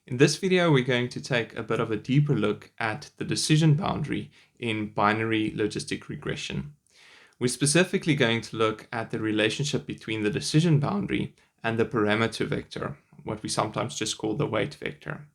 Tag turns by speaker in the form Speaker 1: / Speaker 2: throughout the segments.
Speaker 1: In this video, we're going to take a bit of a deeper look at the decision boundary in binary logistic regression. We're specifically going to look at the relationship between the decision boundary and the parameter vector, what we sometimes just call the weight vector.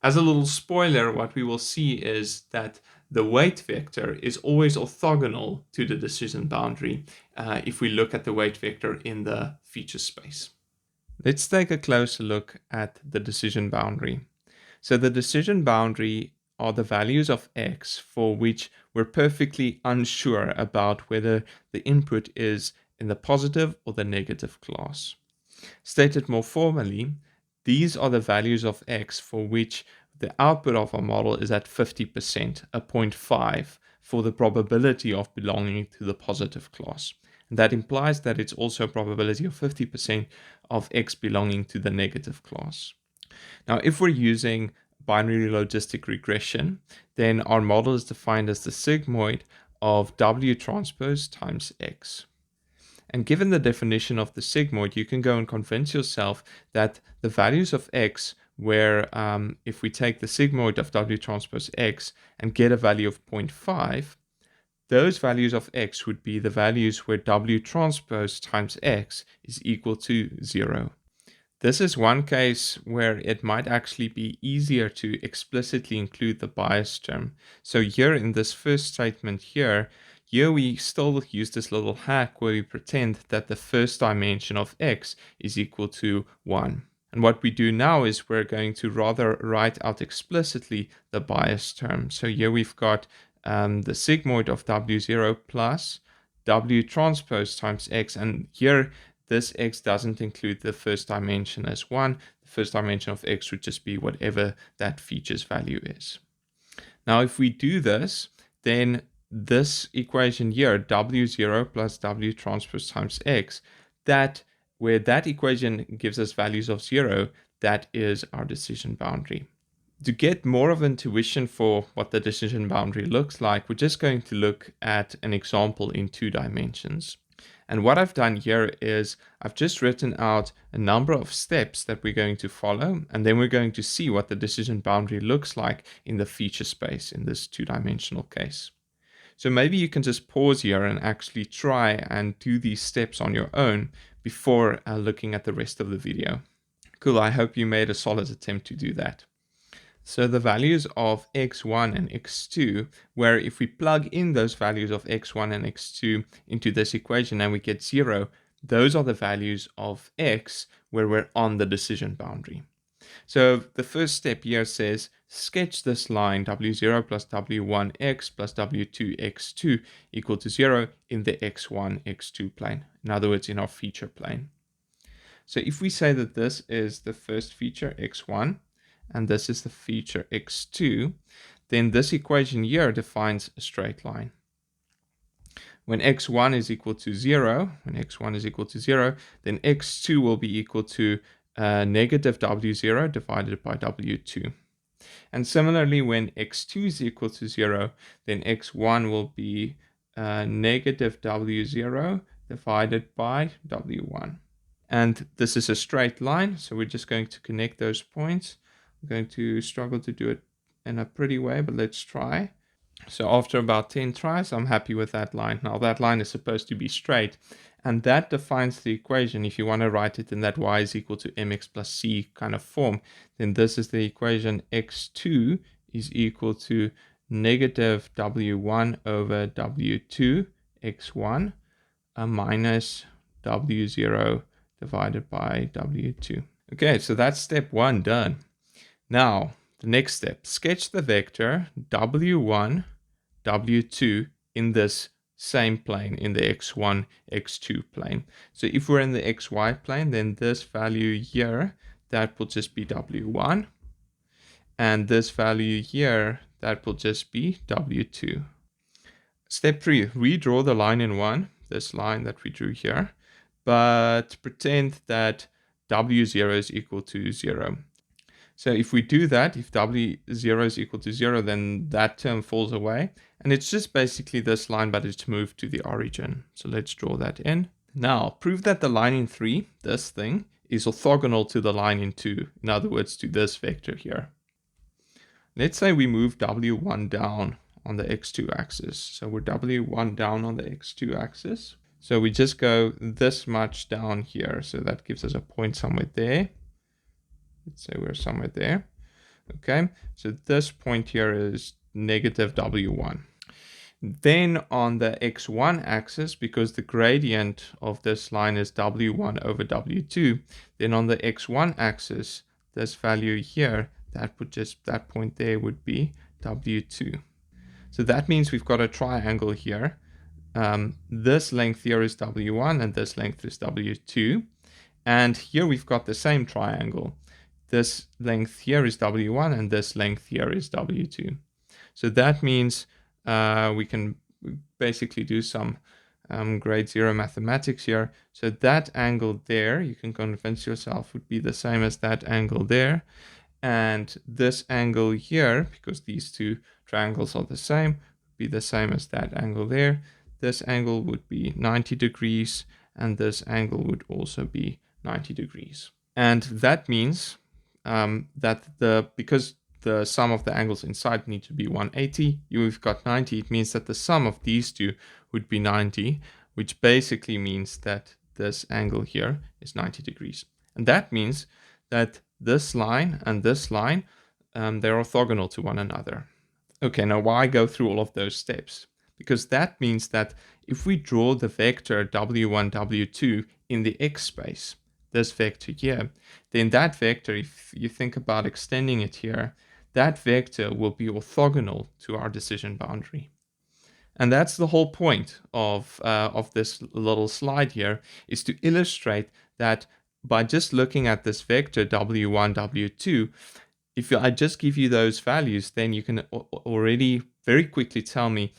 Speaker 1: As a little spoiler, what we will see is that the weight vector is always orthogonal to the decision boundary if we look at the weight vector in the feature space. Let's take a closer look at the decision boundary. So the decision boundary are the values of x for which we're perfectly unsure about whether the input is in the positive or the negative class. Stated more formally, these are the values of x for which the output of our model is at 50%, a 0.5, for the probability of belonging to the positive class. And that implies that it's also a probability of 50% of x belonging to the negative class. Now, if we're using binary logistic regression, then our model is defined as the sigmoid of W transpose times x. And given the definition of the sigmoid, you can go and convince yourself that the values of x, where if we take the sigmoid of W transpose x and get a value of 0.5, those values of x would be the values where W transpose times x is equal to 0. This is one case where it might actually be easier to explicitly include the bias term. So here in this first statement here we still use this little hack where we pretend that the first dimension of x is equal to 1. And what we do now is we're going to rather write out explicitly the bias term. So here we've got the sigmoid of W0 plus W transpose times x, and here this x doesn't include the first dimension as 1. The first dimension of x would just be whatever that feature's value is. Now, if we do this, then this equation here, W0 plus W transpose times x, that where that equation gives us values of 0, that is our decision boundary. To get more of intuition for what the decision boundary looks like, we're just going to look at an example in 2 dimensions. And what I've done here is I've just written out a number of steps that we're going to follow, and then we're going to see what the decision boundary looks like in the feature space in this 2-dimensional case. So maybe you can just pause here and actually try and do these steps on your own before looking at the rest of the video. Cool, I hope you made a solid attempt to do that. So the values of x1 and x2, where if we plug in those values of x1 and x2 into this equation and we get 0, those are the values of x where we're on the decision boundary. So the first step here says, sketch this line w0 plus w1x plus w2x2 equal to 0 in the x1, x2 plane. In other words, in our feature plane. So if we say that this is the first feature, x1, and this is the feature x2, then this equation here defines a straight line. When x1 is equal to 0, then x2 will be equal to negative w0 divided by w2. And similarly, when x2 is equal to 0, then x1 will be negative w0 divided by w1. And this is a straight line, so we're just going to connect those points. I'm going to struggle to do it in a pretty way, but let's try. So after about 10 tries, I'm happy with that line. Now that line is supposed to be straight, and that defines the equation. If you want to write it in that y is equal to mx plus c kind of form, then this is the equation x2 is equal to negative w1 over w2 x1 minus w0 divided by w2. Okay, so that's step 1 done. Now, the next step, sketch the vector w1, w2 in this same plane, in the x1, x2 plane. So if we're in the xy plane, then this value here, that will just be w1. And this value here, that will just be w2. Step 3, redraw the line in 1, this line that we drew here, but pretend that w0 is equal to 0. So if we do that, if w0 is equal to 0, then that term falls away. And it's just basically this line, but it's moved to the origin. So let's draw that in. Now, prove that the line in 3, this thing, is orthogonal to the line in 2. In other words, to this vector here. Let's say we move W1 down on the x2 axis. So we're W1 down on the x2 axis. So we just go this much down here. So that gives us a point somewhere there. Let's say we're somewhere there. Okay, so this point here is negative W1. Then on the x1 axis, because the gradient of this line is W1 over W2, then on the x1 axis, this value here, that point there would be W2. So that means we've got a triangle here. This length here is W1 and this length is W2. And here we've got the same triangle. This length here is W1 and this length here is W2. So that means we can basically do some grade 0 mathematics here. So that angle there, you can convince yourself, would be the same as that angle there. And this angle here, because these two triangles are the same, would be the same as that angle there. This angle would be 90 degrees, and this angle would also be 90 degrees. And that means that because the sum of the angles inside need to be 180, you've got 90, it means that the sum of these two would be 90, which basically means that this angle here is 90 degrees. And that means that this line and this line, they're orthogonal to one another. Okay, now why go through all of those steps? Because that means that if we draw the vector W1, W2 in the x space, this vector here, then that vector, if you think about extending it here, that vector will be orthogonal to our decision boundary. And that's the whole point of this little slide here, is to illustrate that by just looking at this vector W1, W2, if I just give you those values, then you can already very quickly tell me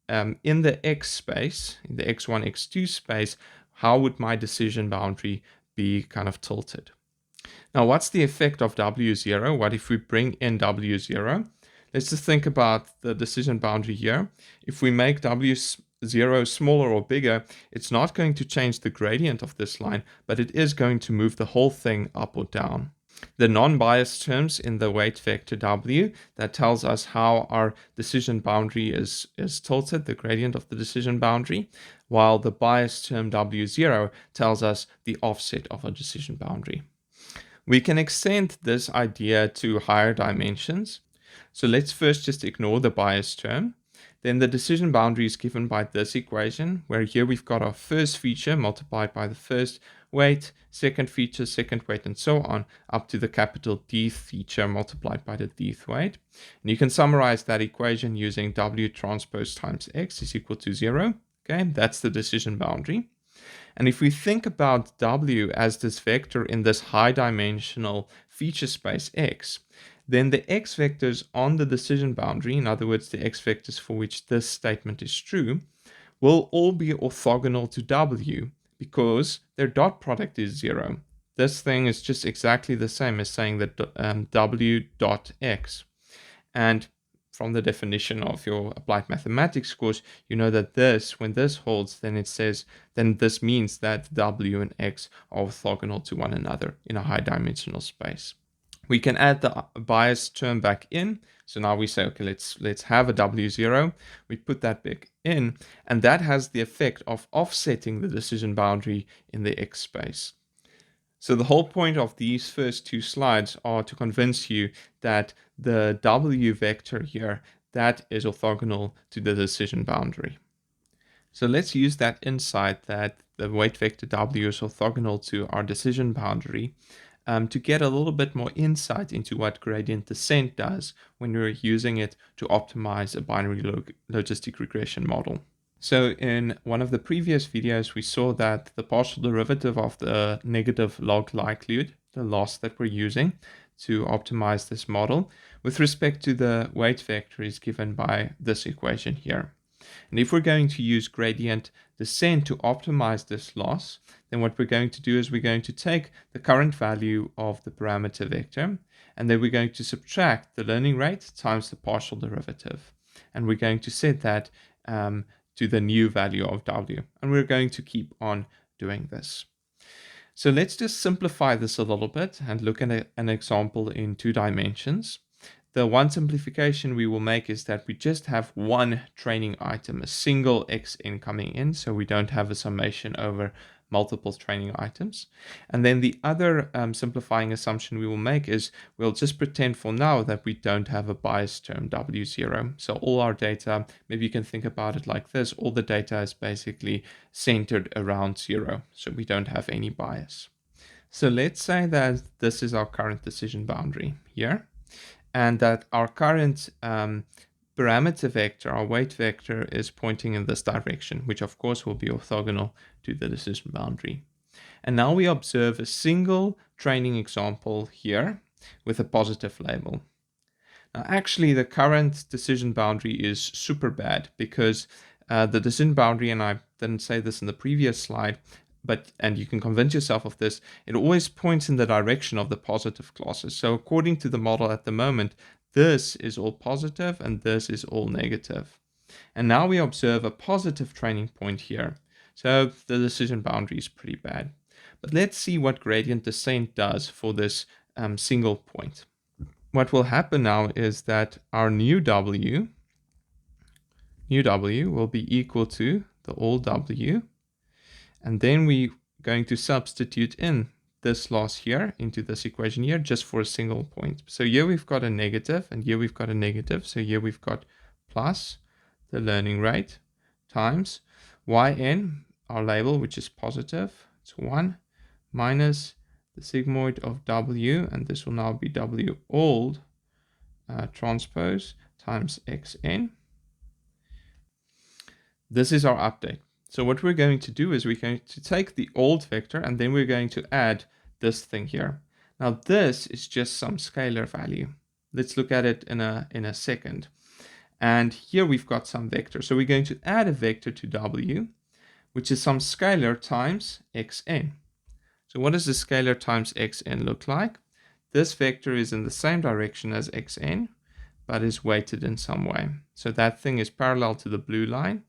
Speaker 1: in the x space, in the x1, x2 space, how would my decision boundary be kind of tilted. Now, what's the effect of W0? What if we bring in W0? Let's just think about the decision boundary here. If we make W0 smaller or bigger, it's not going to change the gradient of this line, but it is going to move the whole thing up or down. The non-biased terms in the weight vector W, that tells us how our decision boundary is tilted, the gradient of the decision boundary, while the biased term W0 tells us the offset of a decision boundary. We can extend this idea to higher dimensions. So let's first just ignore the biased term. Then the decision boundary is given by this equation, where here we've got our first feature multiplied by the first weight, second feature, second weight, and so on, up to the capital D feature multiplied by the dth weight. And you can summarize that equation using W transpose times X is equal to 0. Okay, that's the decision boundary. And if we think about W as this vector in this high dimensional feature space X, then the X vectors on the decision boundary, in other words, the X vectors for which this statement is true, will all be orthogonal to W because their dot product is 0. This thing is just exactly the same as saying that W dot X. And from the definition of your applied mathematics course, you know that when this holds, then this means that W and X are orthogonal to one another in a high dimensional space. We can add the bias term back in. So now we say, okay, let's have a W0. We put that back in, and that has the effect of offsetting the decision boundary in the X space. So the whole point of these first two slides are to convince you that the W vector here, that is orthogonal to the decision boundary. So let's use that insight that the weight vector W is orthogonal to our decision boundary to get a little bit more insight into what gradient descent does when you're using it to optimize a binary logistic regression model. So in one of the previous videos, we saw that the partial derivative of the negative log likelihood, the loss that we're using to optimize this model, with respect to the weight vector is given by this equation here. And if we're going to use gradient descent to optimize this loss, then what we're going to do is we're going to take the current value of the parameter vector, and then we're going to subtract the learning rate times the partial derivative. And we're going to set that to the new value of W. And we're going to keep on doing this. So let's just simplify this a little bit and look at an example in 2 dimensions. The one simplification we will make is that we just have one training item, a single xn coming in, so we don't have a summation over multiple training items. And then the other simplifying assumption we will make is we'll just pretend for now that we don't have a bias term W0. So all our data, maybe you can think about it like this, all the data is basically centered around 0, so we don't have any bias. So let's say that this is our current decision boundary here, and that our current parameter vector, our weight vector, is pointing in this direction, which of course will be orthogonal to the decision boundary. And now we observe a single training example here with a positive label. Now actually the current decision boundary is super bad because the decision boundary, and I didn't say this in the previous slide, and you can convince yourself of this, it always points in the direction of the positive classes. So according to the model at the moment, this is all positive and this is all negative. And now we observe a positive training point here. So the decision boundary is pretty bad. But let's see what gradient descent does for this single point. What will happen now is that our new W will be equal to the old W. And then we're going to substitute in this loss here into this equation here just for a single point. So here we've got a negative and here we've got a negative. So here we've got plus the learning rate times yn, our label, which is positive. It's 1 minus the sigmoid of W, and this will now be W old transpose times xn. This is our update. So what we're going to do is we're going to take the old vector and then we're going to add this thing here. Now this is just some scalar value. Let's look at it in a second. And here we've got some vector. So we're going to add a vector to W, which is some scalar times xn. So what does the scalar times xn look like? This vector is in the same direction as xn, but is weighted in some way. So that thing is parallel to the blue line.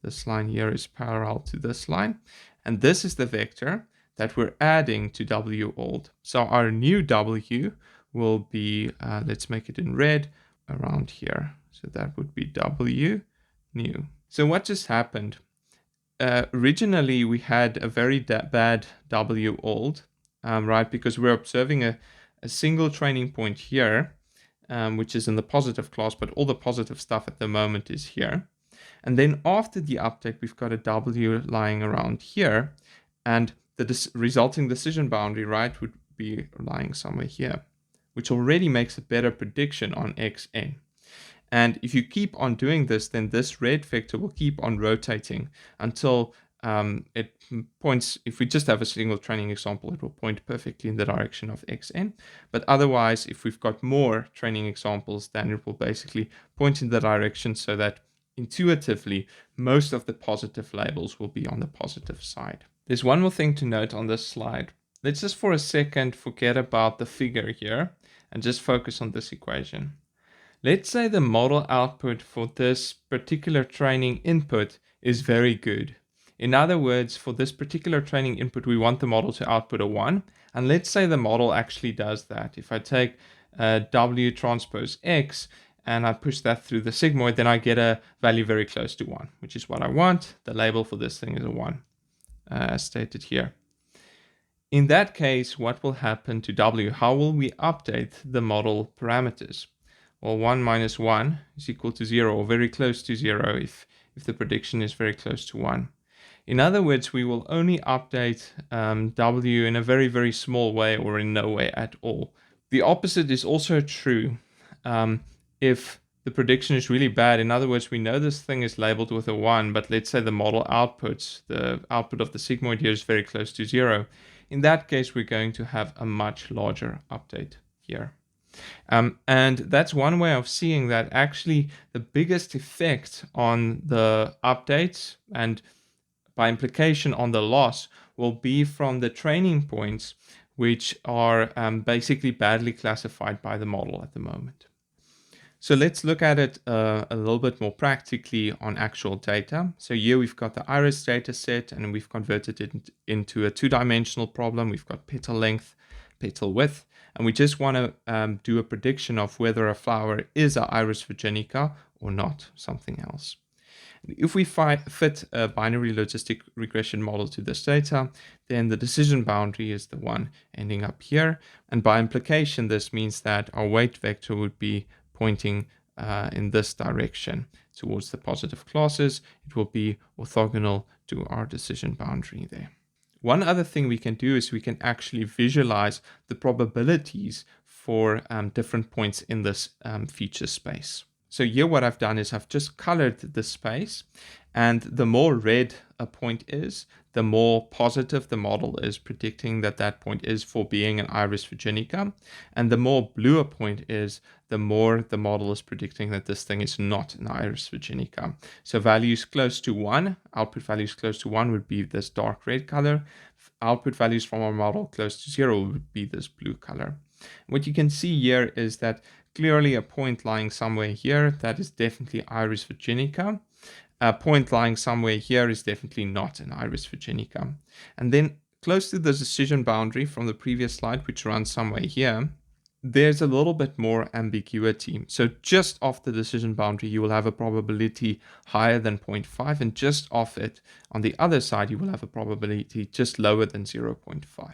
Speaker 1: This line here is parallel to this line. And this is the vector that we're adding to W old. So our new W will be, let's make it in red, around here. So that would be W new. So what just happened? Originally, we had a very bad W old, right? Because we're observing a single training point here, which is in the positive class, but all the positive stuff at the moment is here. And then after the update, we've got a W lying around here, and the resulting decision boundary, right, would be lying somewhere here, which already makes a better prediction on xn. And if you keep on doing this, then this red vector will keep on rotating until it points, if we just have a single training example, it will point perfectly in the direction of xn. But otherwise, if we've got more training examples, then it will basically point in the direction so that intuitively, most of the positive labels will be on the positive side. There's one more thing to note on this slide. Let's just for a second forget about the figure here and just focus on this equation. Let's say the model output for this particular training input is very good. In other words, for this particular training input, we want the model to output a 1. And let's say the model actually does that. If I take W transpose X, and I push that through the sigmoid, then I get a value very close to 1, which is what I want. The label for this thing is a 1, as stated here. In that case, what will happen to W? How will we update the model parameters? Well, 1 minus 1 is equal to 0, or very close to 0 if the prediction is very close to 1. In other words, we will only update W in a very, very small way or in no way at all. The opposite is also true. If the prediction is really bad, in other words, we know this thing is labeled with a 1, but let's say the model outputs, the output of the sigmoid here is very close to 0. In that case, we're going to have a much larger update here. And that's one way of seeing that actually the biggest effect on the updates and by implication on the loss will be from the training points, which are basically badly classified by the model at the moment. So let's look at it a little bit more practically on actual data. So here we've got the iris data set and we've converted it into a two-dimensional problem. We've got petal length, petal width, and we just want to do a prediction of whether a flower is an iris virginica or not, something else. If we fit a binary logistic regression model to this data, then the decision boundary is the one ending up here. And by implication, this means that our weight vector would be pointing in this direction towards the positive classes. It will be orthogonal to our decision boundary there. One other thing we can do is we can actually visualize the probabilities for different points in this feature space. So here what I've done is I've just colored the space, and the more red a point is, the more positive the model is predicting that that point is for being an iris virginica, and the more blue a point is, the more the model is predicting that this thing is not an iris virginica. So values close to 1, output values close to 1 would be this dark red color. Output values from our model close to 0 would be this blue color. What you can see here is that clearly a point lying somewhere here, that is definitely iris virginica. A point lying somewhere here is definitely not an iris virginica. And then close to the decision boundary from the previous slide, which runs somewhere here, there's a little bit more ambiguity. So just off the decision boundary, you will have a probability higher than 0.5, and just off it, on the other side, you will have a probability just lower than 0.5.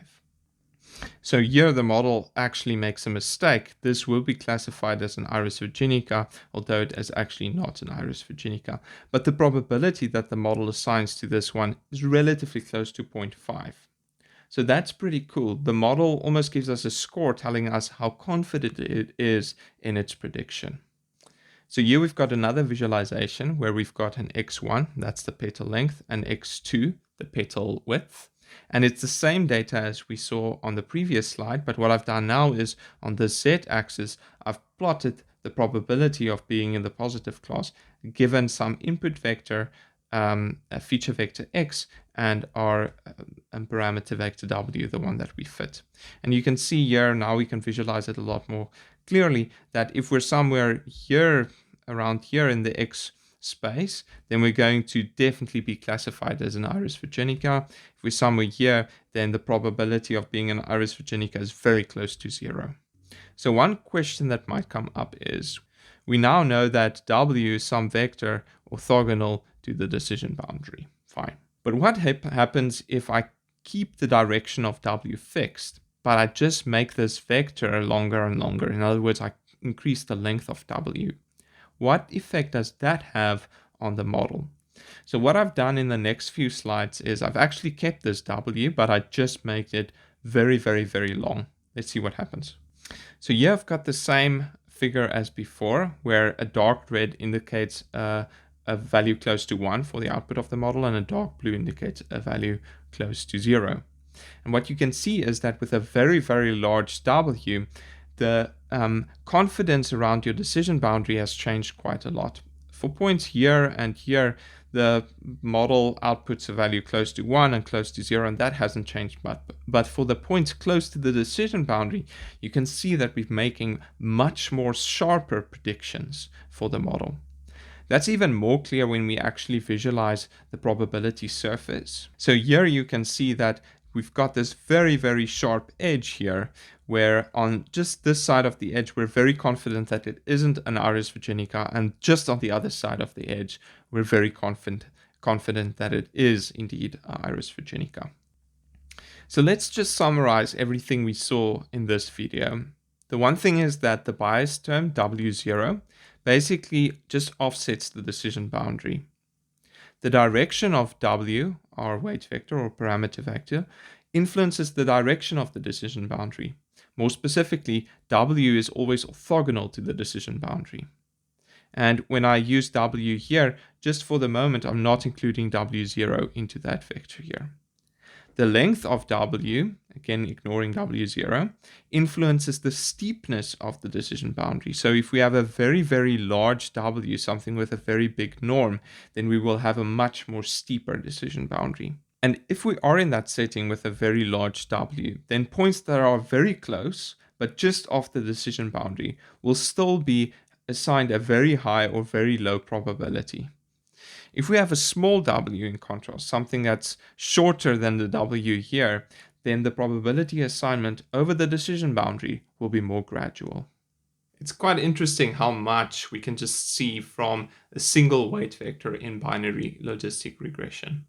Speaker 1: So here the model actually makes a mistake. This will be classified as an iris virginica, although it is actually not an iris virginica. But the probability that the model assigns to this one is relatively close to 0.5. So that's pretty cool. The model almost gives us a score telling us how confident it is in its prediction. So here we've got another visualization where we've got an x1, that's the petal length, and x2, the petal width. And it's the same data as we saw on the previous slide, but what I've done now is on the z-axis, I've plotted the probability of being in the positive class given some input vector, a feature vector x, and our parameter vector w, the one that we fit. And you can see here, now we can visualize it a lot more clearly, that if we're somewhere here, around here in the x space, then we're going to definitely be classified as an iris virginica. If we're somewhere here, then the probability of being an iris virginica is very close to 0. So one question that might come up is, we now know that w is some vector orthogonal to the decision boundary. Fine. But what happens if I keep the direction of w fixed, but I just make this vector longer and longer? In other words, I increase the length of w. What effect does that have on the model? So what I've done in the next few slides is I've actually kept this w, but I just make it very, very, very long. Let's see what happens. So here I've got the same figure as before, where a dark red indicates a value close to 1 for the output of the model, and a dark blue indicates a value close to 0. And what you can see is that with a very, very large w, the confidence around your decision boundary has changed quite a lot. For points here and here, the model outputs a value close to 1 and close to 0, and that hasn't changed. But for the points close to the decision boundary, you can see that we're making much more sharper predictions for the model. That's even more clear when we actually visualize the probability surface. So here you can see that we've got this very, very sharp edge here, where on just this side of the edge, we're very confident that it isn't an iris virginica, and just on the other side of the edge, we're very confident that it is indeed an iris virginica. So let's just summarize everything we saw in this video. The one thing is that the bias term W0 basically just offsets the decision boundary. The direction of W, our weight vector or parameter vector, influences the direction of the decision boundary. More specifically, W is always orthogonal to the decision boundary. And when I use W here, just for the moment, I'm not including W0 into that vector here. The length of W, again ignoring W0, influences the steepness of the decision boundary. So if we have a very, very large W, something with a very big norm, then we will have a much more steeper decision boundary. And if we are in that setting with a very large W, then points that are very close, but just off the decision boundary, will still be assigned a very high or very low probability. If we have a small w in contrast, something that's shorter than the w here, then the probability assignment over the decision boundary will be more gradual. It's quite interesting how much we can just see from a single weight vector in binary logistic regression.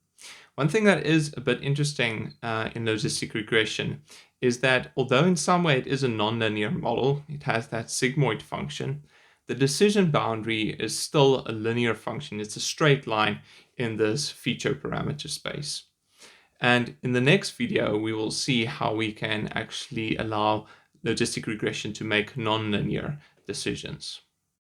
Speaker 1: One thing that is a bit interesting in logistic regression is that although in some way it is a nonlinear model, it has that sigmoid function, the decision boundary is still a linear function. It's a straight line in this feature parameter space. And in the next video, we will see how we can actually allow logistic regression to make nonlinear decisions.